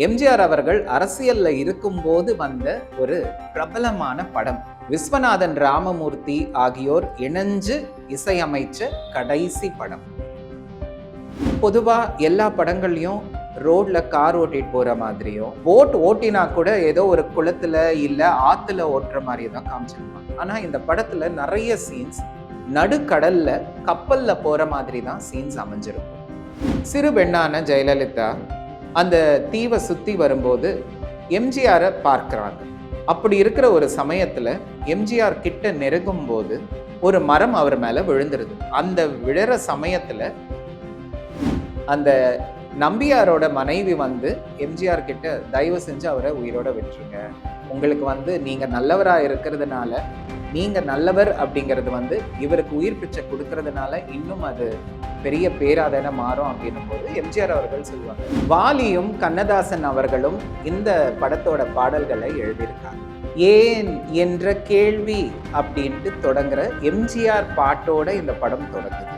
எம்ஜிஆர் அவர்கள் அரசியல்ல இருக்கும்போது வந்த ஒரு பிரபலமான படம். விஸ்வநாதன் ராமமூர்த்தி ஆகியோர் இணைஞ்சு இசையமைச்ச கடைசி படம். பொதுவா எல்லா படங்கள்லயும் ரோட்ல கார் ஓட்டிட்டு போற மாதிரியும், போட் ஓட்டினா கூட ஏதோ ஒரு குளத்துல இல்ல ஆத்துல ஓட்டுற மாதிரி தான் காமிச்சிருப்பாங்க. ஆனா இந்த படத்துல நிறைய சீன்ஸ் நடுக்கடல்ல கப்பல்ல போற மாதிரி தான் சீன்ஸ் அமைஞ்சிருக்கும். சிறு பெண்ணான ஜெயலலிதா அந்த தீவை சுத்தி வரும்போது எம்ஜிஆரை பார்க்கிறாங்க. அப்படி இருக்கிற ஒரு சமயத்துல எம்ஜிஆர் கிட்ட நெருங்கும் போது ஒரு மரம் அவர் மேல விழுந்துருது. அந்த விழுற சமயத்துல அந்த நம்பியாரோட மனைவி வந்து எம்ஜிஆர் கிட்ட தயவு செஞ்சு அவரை உயிரோட விட்டுருங்க, உங்களுக்கு நீங்க நல்லவரா இருக்கிறதுனால, நீங்க நல்லவர் அப்படிங்கிறது இவருக்கு உயிர் பிச்சை கொடுக்கறதுனால இன்னும் அது பெரிய பேராதான மாறும் அப்படின்னும் போது எம்ஜிஆர் அவர்கள் சொல்லுவாங்க. வாலியும் கண்ணதாசன் அவர்களும் இந்த படத்தோட பாடல்களை எழுதியிருக்காங்க. ஏன் என்ற கேள்வி அப்படின்ட்டு தொடங்குற எம்ஜிஆர் பாட்டோட இந்த படம் தொடங்குது.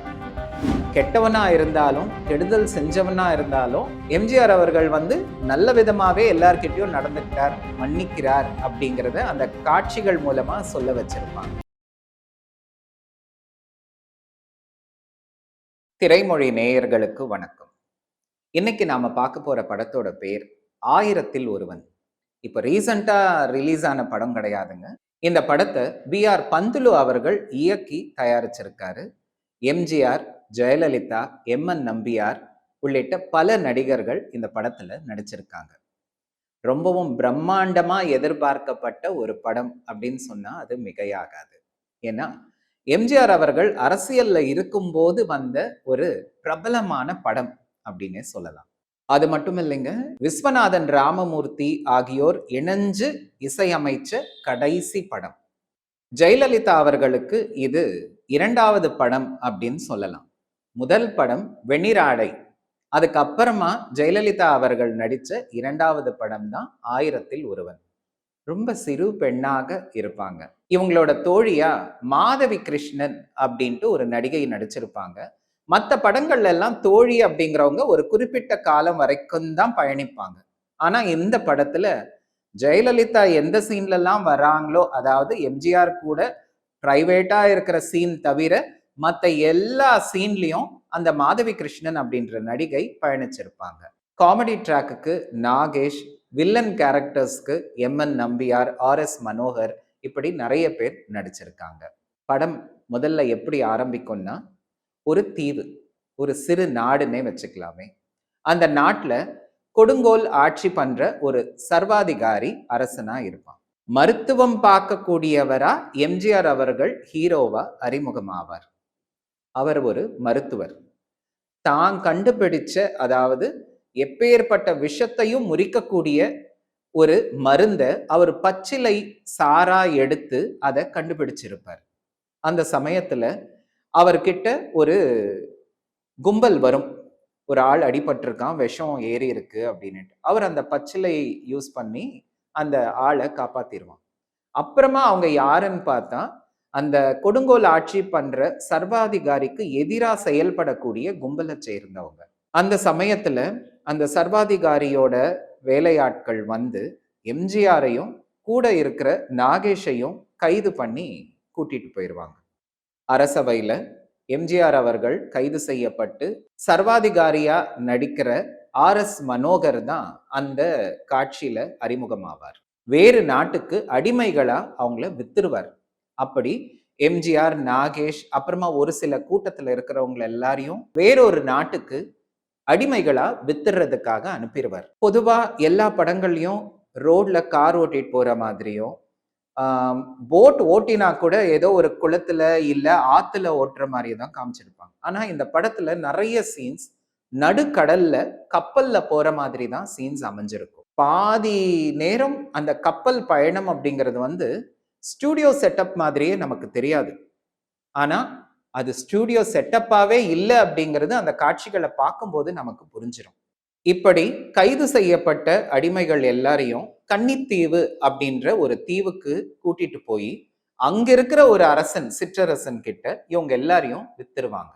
கெட்டவனா இருந்தாலும் கெடுதல் செஞ்சவனா இருந்தாலும் எம்ஜிஆர் அவர்கள் நல்ல விதமாவே எல்லார்கிட்டயும் நடந்துக்கிறார், மன்னிக்கிறார் அப்படிங்கிறத அந்த காட்சிகள் மூலமா சொல்ல வச்சிருப்பாங்க. திரைமொழி நேயர்களுக்கு வணக்கம். இன்னைக்கு நாம பார்க்க போற படத்தோட பேர் ஆயிரத்தில் ஒருவன். இப்ப ரீசண்டா ரிலீஸ் ஆன படம் கிடையாதுங்க. இந்த படத்தை B.R. பந்துலு அவர்கள் இயக்கி தயாரிச்சிருக்காரு. எம்ஜிஆர், ஜெயலலிதா, M.N. நம்பியார் உள்ளிட்ட பல நடிகர்கள் இந்த படத்துல நடிச்சிருக்காங்க. ரொம்பவும் பிரம்மாண்டமா எதிர்பார்க்கப்பட்ட ஒரு படம் அப்படின்னு சொன்னா அது மிகையாகாது. ஏன்னா எம்ஜிஆர் அவர்கள் அரசியல்ல இருக்கும்போது வந்த ஒரு பிரபலமான படம் அப்படின்னே சொல்லலாம். அது மட்டும் இல்லைங்க, விஸ்வநாதன் ராமமூர்த்தி ஆகியோர் இணைஞ்சு இசையமைச்ச கடைசி படம். ஜெயலலிதா அவர்களுக்கு இது இரண்டாவது படம் அப்படின்னு சொல்லலாம். முதல் படம் வெண்ணிராடை. அதுக்கப்புறமா ஜெயலலிதா அவர்கள் நடிச்ச இரண்டாவது படம் தான் ஆயிரத்தில் ஒருவன். ரொம்ப சிறு பெண்ணாக இருப்பாங்க. இவங்களோட தோழியா மாதவி கிருஷ்ணன் அப்படின்ட்டு ஒரு நடிகை நடிச்சிருப்பாங்க. மற்ற படங்கள்ல எல்லாம் தோழி அப்படிங்கிறவங்க ஒரு குறிப்பிட்ட காலம் வரைக்கும் தான் பயணிப்பாங்க. ஆனா இந்த படத்துல ஜெயலலிதா எந்த சீன்ல எல்லாம் வராங்களோ, அதாவது எம்ஜிஆர் கூட பிரைவேட்டா இருக்கிற சீன் தவிர மற்ற எல்லா சீன்லயும் அந்த மாதவி கிருஷ்ணன் அப்படின்ற நடிகை பயணிச்சிருப்பாங்க. காமெடி ட்ராக்குக்கு நாகேஷ், வில்லன் கேரக்டர்ஸ்க்கு M.N. நம்பியார், R.S. மனோகர், இப்படி நிறைய பேர் நடிச்சிருக்காங்க. படம் முதல்ல எப்படி ஆரம்பிக்கும்னா, ஒரு தீவு, ஒரு சிறு நாடுன்னே வச்சுக்கலாமே. அந்த நாட்டுல கொடுங்கோல் ஆட்சி பண்ற ஒரு சர்வாதிகாரி அரசனா இருப்பான். மருத்துவம் பார்க்கக்கூடியவரா எம்ஜிஆர் அவர்கள் ஹீரோவா அறிமுகமாவார். அவர் ஒரு மருத்துவர். தான் கண்டுபிடிச்ச, அதாவது எப்பேற்பட்ட விஷத்தையும் முறிக்கக்கூடிய ஒரு மருந்த அவர் பச்சிலை சாரா எடுத்து அதை கண்டுபிடிச்சிருப்பார். அந்த சமயத்துல அவர்கிட்ட ஒரு கும்பல் வரும். ஒரு ஆள் அடிபட்டிருக்கான், விஷம் ஏறி இருக்கு அப்படின்னுட்டு அவர் அந்த பச்சிலை யூஸ் பண்ணி அந்த ஆளை காப்பாத்திடுவான். அப்புறமா அவங்க யாருன்னு பார்த்தா அந்த கொடுங்கோல் ஆட்சி பண்ற சர்வாதிகாரிக்கு எதிராக செயல்படக்கூடிய கும்பலை சேர்ந்தவங்க. அந்த சமயத்துல அந்த சர்வாதிகாரியோட வேலையாட்கள் எம்ஜிஆரையும் கூட இருக்கிற நாகேஷையும் கைது பண்ணி கூட்டிட்டு போயிடுவாங்க. அரசவையில எம்ஜிஆர் அவர்கள் கைது செய்யப்பட்டு சர்வாதிகாரியா நடிக்கிற R.S. மனோகர் தான் அந்த காட்சியில அறிமுகமாவார். வேறு நாட்டுக்கு அடிமைகளா அவங்கள வித்துருவார். அப்படி எம்ஜிஆர், நாகேஷ், அப்புறமா ஒரு சில கூட்டத்துல இருக்கிறவங்க எல்லாரையும் வேறொரு நாட்டுக்கு அடிமைகளா வித்துறதுக்காக அனுப்பிடுவார். பொதுவா எல்லா படங்கள்லயும் ரோட்ல கார் ஓட்டிட்டு போற மாதிரியும், போட் ஓட்டினா கூட ஏதோ ஒரு குளத்துல இல்ல ஆத்துல ஓட்டுற மாதிரி தான் காமிச்சிருப்பாங்க. ஆனா இந்த படத்துல நிறைய சீன்ஸ் நடுக்கடல்ல கப்பல்ல போற மாதிரி தான் சீன்ஸ் அமைஞ்சிருக்கும். பாதி நேரம் அந்த கப்பல் பயணம் அப்படிங்கிறது ஸ்டூடியோ செட்டப் மாதிரியே நமக்கு தெரியாது. ஆனா அது ஸ்டூடியோ செட்டப்பாவே இல்லை அப்படிங்கிறது அந்த காட்சிகளை பார்க்கும்போது நமக்கு புரிஞ்சிடும். இப்படி கைது செய்யப்பட்ட அடிமைகள் எல்லாரையும் கன்னித்தீவு அப்படின்ற ஒரு தீவுக்கு கூட்டிட்டு போய் அங்க இருக்கிற ஒரு அரசன், சிற்றரசன் கிட்ட இவங்க எல்லாரையும் வித்துருவாங்க.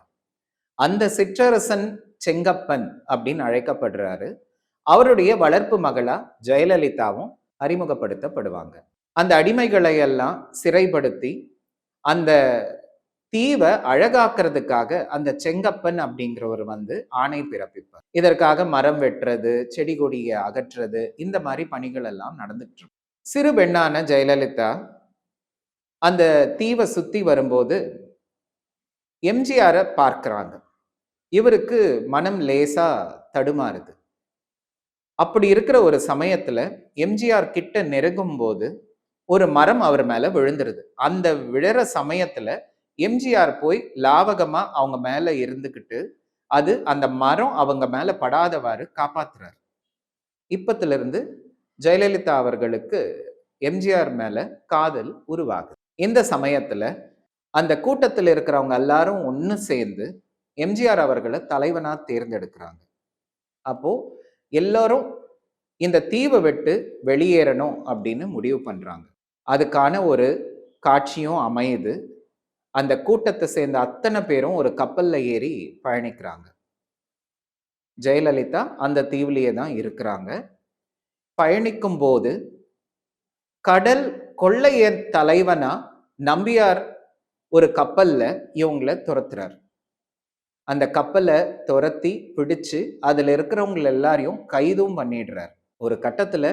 அந்த சிற்றரசன் செங்கப்பன் அப்படின்னு அழைக்கப்படுறாரு. அவருடைய வளர்ப்பு மகளா ஜெயலலிதாவும் அறிமுகப்படுத்தப்படுவாங்க. அந்த அடிமைகளை எல்லாம் சிறைப்படுத்தி அந்த தீவை அழகாக்குறதுக்காக அந்த செங்கப்பன் அப்படிங்கிறவர் வந்து ஆணை பிறப்பிப்பார். இதற்காக மரம் வெட்டுறது, செடி கொடியை அகற்றுறது, இந்த மாதிரி பணிகள் எல்லாம் நடந்துட்டு இருக்கும். சிறு பெண்ணான ஜெயலலிதா அந்த தீவை சுத்தி வரும்போது எம்ஜிஆரை பார்க்கிறாங்க. இவருக்கு மனம் லேசா தடுமாறுது. அப்படி இருக்கிற ஒரு சமயத்துல எம்ஜிஆர் கிட்ட நெருங்கும் போது ஒரு மரம் அவர் மேல விழுந்துருது. அந்த விழற சமயத்துல எம்ஜிஆர் போய் லாவகமா அவங்க மேல இருந்துகிட்டு அந்த மரம் அவங்க மேல படாதவாறு காப்பாத்துறாரு. இப்பத்துல இருந்து ஜெயலலிதா அவர்களுக்கு எம்ஜிஆர் மேல காதல் உருவாகுது. இந்த சமயத்துல அந்த கூட்டத்தில் இருக்கிறவங்க எல்லாரும் ஒன்னு சேர்ந்து எம்ஜிஆர் அவர்களை தலைவனா தேர்ந்தெடுக்கிறாங்க. அப்போ எல்லாரும் இந்த தீவை விட்டு வெளியேறணும் அப்படின்னு முடிவு பண்றாங்க. அதுக்கான ஒரு காட்சியும் அமையுது. அந்த கூட்டத்தை சேர்ந்த அத்தனை பேரும் ஒரு கப்பல்ல ஏறி பயணிக்கிறாங்க. ஜெயலலிதா அந்த தீவிலேயே தான் இருக்கிறாங்க. பயணிக்கும் போது கடல் கொள்ளைய தலைவனா நம்பியார் ஒரு கப்பல்ல இவங்களை துரத்துறார். அந்த கப்பலை துரத்தி பிடிச்சு அதுல இருக்கிறவங்க எல்லாரையும் கைதும் பண்ணிடுறார். ஒரு கட்டத்துல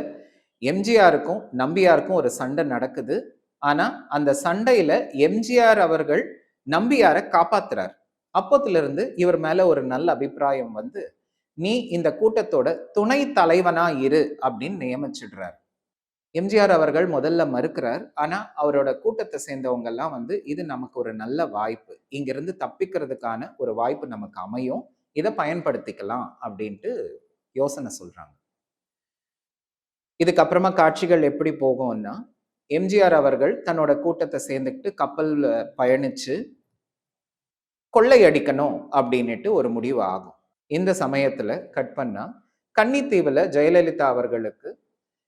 எம்ஜிஆருக்கும் நம்பியாருக்கும் ஒரு சண்டை நடக்குது. ஆனா அந்த சண்டையில எம்ஜிஆர் அவர்கள் நம்பியாரை காப்பாத்துறார். அப்போத்துல இருந்து இவர் மேல ஒரு நல்ல அபிப்பிராயம் வந்து, நீ இந்த கூட்டத்தோட துணை தலைவனா இரு அப்படின்னு நியமிச்சிடுறார். எம்ஜிஆர் அவர்கள் முதல்ல மறுக்கிறார். ஆனா அவரோட கூட்டத்தை சேர்ந்தவங்க எல்லாம் வந்து, இது நமக்கு ஒரு நல்ல வாய்ப்பு, இங்கிருந்து தப்பிக்கிறதுக்கான ஒரு வாய்ப்பு நமக்கு அமையும், இதை பயன்படுத்திக்கலாம் அப்படின்ட்டு யோசனை சொல்றாங்க. இதுக்கப்புறமா காட்சிகள் எப்படி போகும்னா, எம்ஜிஆர் அவர்கள் தன்னோட கூட்டத்தை சேர்ந்துக்கிட்டு கப்பல்ல பயணிச்சு கொள்ளையடிக்கணும் அப்படின்னுட்டு ஒரு முடிவு ஆகும். இந்த சமயத்துல கட் பண்ணா கன்னித்தீவுல ஜெயலலிதா அவர்களுக்கு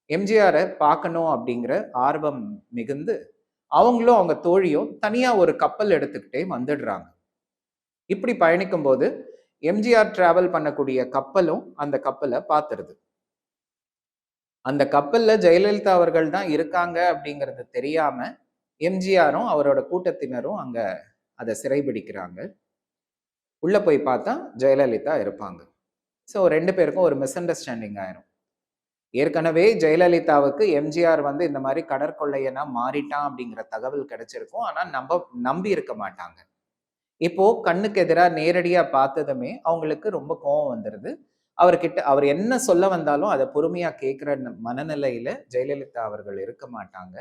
எம்ஜிஆரை பார்க்கணும் அப்படிங்கிற ஆர்வம் மிகுந்து அவங்களும் அவங்க தோழியும் தனியா ஒரு கப்பல் எடுத்துக்கிட்டே வந்துடுறாங்க. இப்படி பயணிக்கும் போது எம்ஜிஆர் டிராவல் பண்ணக்கூடிய கப்பலும் அந்த கப்பலை பார்த்துருது. அந்த கப்பல்ல ஜெயலலிதா அவர்கள் தான் இருக்காங்க அப்படிங்கிறது தெரியாம எம்ஜிஆரும் அவரோட கூட்டத்தினரும் அங்க அதை சிறைபிடிக்கிறாங்க. உள்ள போய் பார்த்தா ஜெயலலிதா இருப்பாங்க. ஸோ 2 பேருக்கும் ஒரு மிஸ் அண்டர்ஸ்டாண்டிங் ஆயிரும். ஏற்கனவே ஜெயலலிதாவுக்கு எம்ஜிஆர் வந்து இந்த மாதிரி கடற்கொள்ளையனா மாறிட்டான் அப்படிங்கிற தகவல் கிடைச்சிருக்கும். ஆனா நம்பி இருக்க மாட்டாங்க. இப்போ கண்ணுக்கு எதிராக நேரடியா பார்த்ததுமே அவங்களுக்கு ரொம்ப கோபம் வந்துருது. அவர்கிட்ட அவர் என்ன சொல்ல வந்தாலும் அதை பொறுமையா கேட்கிற மனநிலையில ஜெயலலிதா அவர்கள் இருக்க மாட்டாங்க.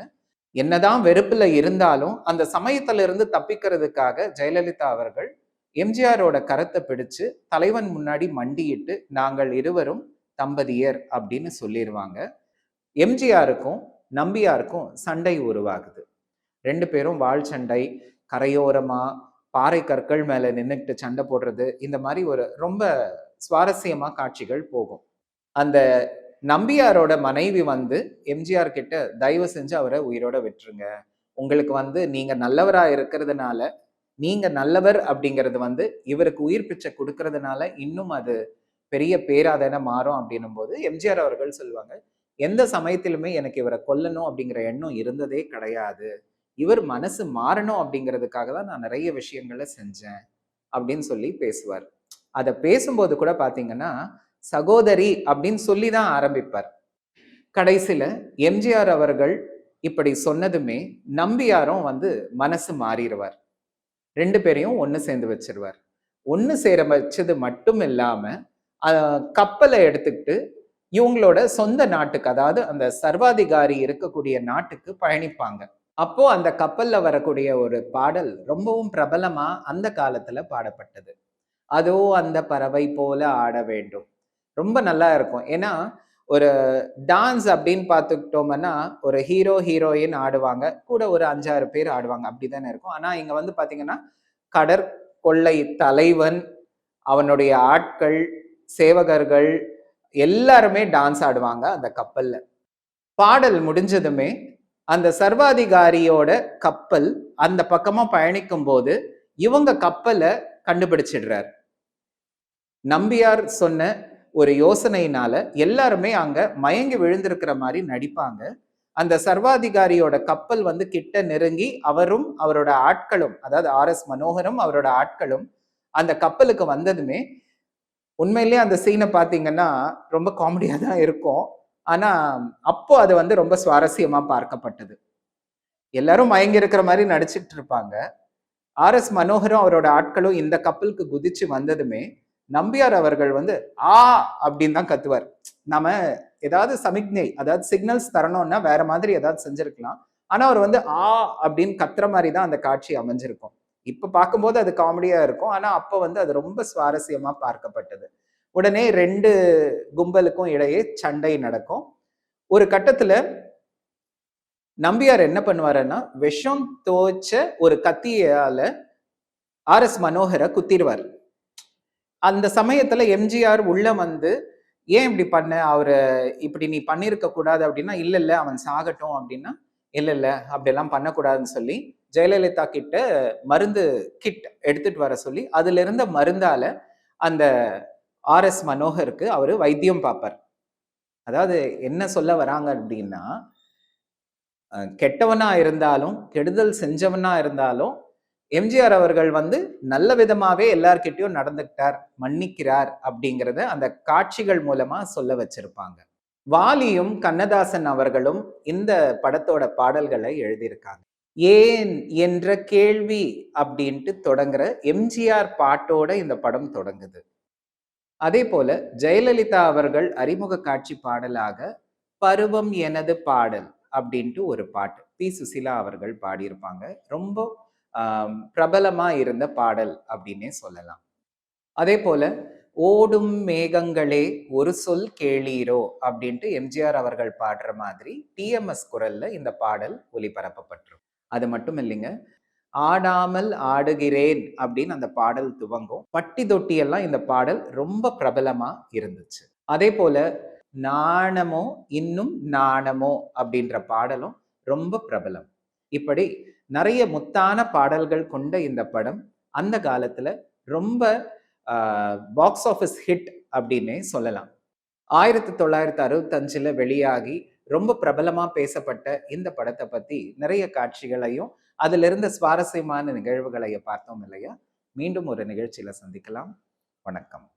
என்னதான் வெறுப்புல இருந்தாலும் அந்த சமயத்துல இருந்து தப்பிக்கிறதுக்காக ஜெயலலிதா அவர்கள் எம்ஜிஆரோட கரத்தை பிடிச்சு தலைவன் முன்னாடி மண்டியிட்டு, நாங்கள் இருவரும் தம்பதியர் அப்படின்னு சொல்லிடுவாங்க. எம்ஜிஆருக்கும் நம்பியாருக்கும் சண்டை உருவாகுது. 2 பேரும் வாள் சண்டை, கரையோரமா பாறை கற்கள் மேல நின்றுட்டு சண்டை போடுறது, இந்த மாதிரி ஒரு ரொம்ப சுவாரஸ்யமா காட்சிகள் போகும். அந்த நம்பியாரோட மனைவி வந்து எம்ஜிஆர் கிட்ட, தயவு செஞ்சு அவரை உயிரோட விட்டுருங்க, உங்களுக்கு வந்து நீங்க நல்லவரா இருக்கிறதுனால, நீங்க நல்லவர் அப்படிங்கிறது வந்து இவருக்கு உயிர் பிச்சை கொடுக்கறதுனால இன்னும் அது பெரிய பேராதான மாறும் அப்படின்னும் போது எம்ஜிஆர் அவர்கள் சொல்லுவாங்க, எந்த சமயத்திலுமே எனக்கு இவரை கொல்லணும் அப்படிங்கிற எண்ணம் இருந்ததே கிடையாது, இவர் மனசு மாறணும் அப்படிங்கிறதுக்காக தான் நான் நிறைய விஷயங்களை செஞ்சேன் அப்படின்னு சொல்லி பேசுவார். அதை பேசும்போது கூட பாத்தீங்கன்னா சகோதரி அப்படின்னு சொல்லிதான் ஆரம்பிப்பார். கடைசியில எம்ஜிஆர் அவர்கள் இப்படி சொன்னதுமே நம்பியாரும் வந்து மனசு மாறிடுவார். 2 பேரையும் ஒண்ணு சேர்ந்து வச்சிருவார். ஒண்ணு சேர வச்சது மட்டும் இல்லாம கப்பலை எடுத்துக்கிட்டு இவங்களோட சொந்த நாட்டுக்கு, அதாவது அந்த சர்வாதிகாரி இருக்கக்கூடிய நாட்டுக்கு பயணிப்பாங்க. அப்போ அந்த கப்பல்ல வரக்கூடிய ஒரு பாடல் ரொம்பவும் பிரபலமா அந்த காலத்துல பாடப்பட்டது. அதோ அந்த பறவை போல ஆட வேண்டும். ரொம்ப நல்லா இருக்கும். ஏன்னா ஒரு டான்ஸ் அப்படின்னு பார்த்துக்கிட்டோம்னா ஒரு ஹீரோ ஹீரோயின் ஆடுவாங்க, கூட ஒரு 5-6 பேர் ஆடுவாங்க, அப்படித்தானே இருக்கும். ஆனா இங்க வந்து பாத்தீங்கன்னா கடற்கொள்ளை தலைவன், அவனுடைய ஆட்கள், சேவகர்கள் எல்லாருமே டான்ஸ் ஆடுவாங்க அந்த கப்பல்ல. பாடல் முடிஞ்சதுமே அந்த சர்வாதிகாரியோட கப்பல் அந்த பக்கமா பயணிக்கும் போது இவங்க கப்பலை கண்டுபிடிச்சிடுறார். நம்பியார் சொன்ன ஒரு யோசனையினால எல்லாருமே அங்க மயங்கி விழுந்திருக்கிற மாதிரி நடிப்பாங்க. அந்த சர்வாதிகாரியோட கப்பல் வந்து கிட்ட நெருங்கி அவரும் அவரோட ஆட்களும், அதாவது ஆர்.எஸ். மனோகரும் அவரோட ஆட்களும் அந்த கப்பலுக்கு வந்ததுமே, உண்மையிலேயே அந்த சீனை பார்த்தீங்கன்னா ரொம்ப காமெடியா தான் இருக்கும். ஆனா அப்போ அது வந்து ரொம்ப சுவாரஸ்யமா பார்க்கப்பட்டது. எல்லாரும் மயங்கி இருக்கிற மாதிரி நடிச்சிட்டு இருப்பாங்க. ஆர்.எஸ். மனோகரும் அவரோட ஆட்களும் இந்த கப்பலுக்கு குதிச்சு வந்ததுமே, நம்பியார் அவர்கள் வந்து ஆ அப்படின்னு தான் கத்துவார். நாம ஏதாவது சமிக்ஞை, அதாவது சிக்னல்ஸ் தரணும்னா வேற மாதிரி ஏதாவது செஞ்சிருக்கலாம். ஆனா அவர் வந்து ஆ அப்படின்னு கத்துற மாதிரி தான் அந்த காட்சி அமைஞ்சிருக்கும். இப்ப பார்க்கும்போது அது காமெடியா இருக்கும். ஆனா அப்ப வந்து அது ரொம்ப சுவாரஸ்யமா பார்க்கப்பட்டது. உடனே 2 கும்பலுக்கும் இடையே சண்டை நடக்கும். ஒரு கட்டத்துல நம்பியார் என்ன பண்ணுவாருன்னா, விஷம் தோய்ச்ச ஒரு கத்தியால ஆர்.எஸ். மனோகர குத்திருவார். அந்த சமயத்துல எம்ஜிஆர் உள்ள வந்து, "ஏன் இப்படி பண்ண? அவர இப்படி நீ பண்ணியிருக்க கூடாது." அப்படின்னா, "இல்ல, இல்ல அவன் சாகட்டும்." அப்படின்னா, "இல்ல, இல்ல அப்படியெல்லாம் பண்ணக்கூடாதுன்னு" சொல்லி, ஜெயலலிதா கிட்ட மருந்து கிட் எடுத்துட்டு வர சொல்லி, அதுல இருந்த மருந்தால அந்த ஆர்.எஸ். மனோகருக்கு அவரு வைத்தியம் பார்ப்பார். அதாவது என்ன சொல்ல வராங்க அப்படின்னா, கெட்டவனா இருந்தாலும், கெடுதல் செஞ்சவனா இருந்தாலும், எம்ஜிஆர் அவர்கள் வந்து நல்ல விதமாவே எல்லார்கிட்டயும் நடந்துக்கிட்டார், மன்னிக்கிறார் அப்படிங்கிறத அந்த காட்சிகள் மூலமா சொல்ல வச்சிருப்பாங்க. வாலியும், கண்ணதாசன் அவர்களும் இந்த படத்தோட பாடல்களை எழுதியிருக்காங்க. "ஏன் என்ற கேள்வி" அப்படின்ட்டு தொடங்குற எம்ஜிஆர் பாட்டோட இந்த படம் தொடங்குது. அதேபோல ஜெயலலிதா அவர்கள் அறிமுக காட்சி பாடலாக "பருவம் எனது பாடல்" அப்படின்ட்டு ஒரு பாட்டு பி. சுசீலா அவர்கள் பாடியிருப்பாங்க. ரொம்ப பிரபலமா இருந்த பாடல் அப்படின்னே சொல்லலாம். அதேபோல "ஓடும் மேகங்களே ஒரு சொல் கேளீரோ" அப்படின்ட்டு எம்ஜிஆர் அவர்கள் பாடுற மாதிரி டிஎம்எஸ் குரல்ல இந்த பாடல் ஒலிபரப்பப்பட்டிருக்கும். அது மட்டும் இல்லைங்க, "ஆடாமல் ஆடுகிறேன்" அப்படின்னு அந்த பாடல் துவங்கும். பட்டி தொட்டி எல்லாம் இந்த பாடல் ரொம்ப பிரபலமா இருந்துச்சு. அதே போல "நாணமோ இன்னும் நாணமோ" அப்படின்ற பாடலும் ரொம்ப பிரபலம். இப்படி நிறைய முத்தான பாடல்கள் கொண்ட இந்த படம் அந்த காலத்துல ரொம்ப பாக்ஸ் ஆஃபீஸ் ஹிட் அப்படின்னே சொல்லலாம். 1965ல வெளியாகி ரொம்ப பிரபலமா பேசப்பட்ட இந்த படத்தை பத்தி நிறைய காட்சிகளையும் அதுல இருந்த சுவாரஸ்யமான நிகழ்வுகளையும் பார்த்தோம் இல்லையா? மீண்டும் ஒரு நிகழ்ச்சியில சந்திக்கலாம். வணக்கம்.